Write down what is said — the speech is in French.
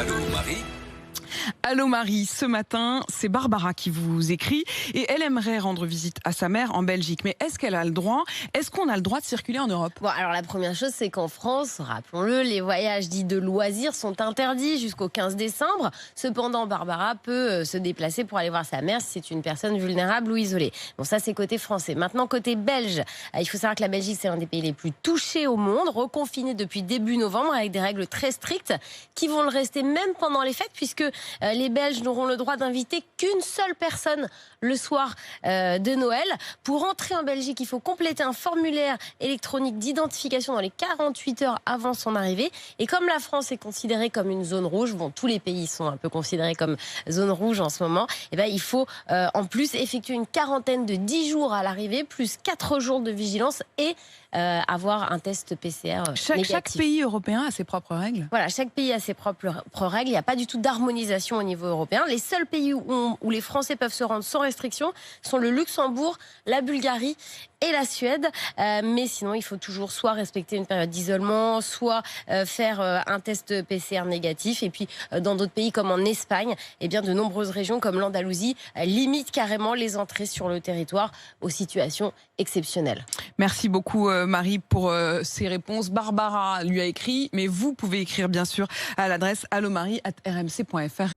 Allô Marie. Allô Marie, ce matin, c'est Barbara qui vous écrit et elle aimerait rendre visite à sa mère en Belgique. Mais est-ce qu'elle a le droit? Est-ce qu'on a le droit de circuler en Europe? Bon, alors la première chose, c'est qu'en France, rappelons-le, les voyages dits de loisirs sont interdits jusqu'au 15 décembre. Cependant, Barbara peut se déplacer pour aller voir sa mère si c'est une personne vulnérable ou isolée. Bon, ça, c'est côté français. Maintenant, côté belge, il faut savoir que la Belgique, c'est un des pays les plus touchés au monde, reconfiné depuis début novembre avec des règles très strictes qui vont le rester même pendant les fêtes, puisque les Belges n'auront le droit d'inviter qu'une seule personne le soir de Noël. Pour entrer en Belgique, il faut compléter un formulaire électronique d'identification dans les 48 heures avant son arrivée. Et comme la France est considérée comme une zone rouge, bon, tous les pays sont un peu considérés comme zone rouge en ce moment, et ben, il faut en plus effectuer une quarantaine de 10 jours à l'arrivée, plus 4 jours de vigilance et avoir un test PCR négatif. Chaque pays européen a ses propres règles. Voilà, chaque pays a ses propres règles. Il n'y a pas du tout d'harmonisation au niveau européen. Les seuls pays où les Français peuvent se rendre sans restriction sont le Luxembourg, la Bulgarie et la Suède. Mais sinon, il faut toujours soit respecter une période d'isolement, soit faire un test PCR négatif. Et puis, dans d'autres pays comme en Espagne, eh bien, de nombreuses régions comme l'Andalousie limitent carrément les entrées sur le territoire aux situations exceptionnelles. Merci beaucoup Marie pour ces réponses. Barbara lui a écrit, mais vous pouvez écrire bien sûr à l'adresse allomarie@rmc.fr.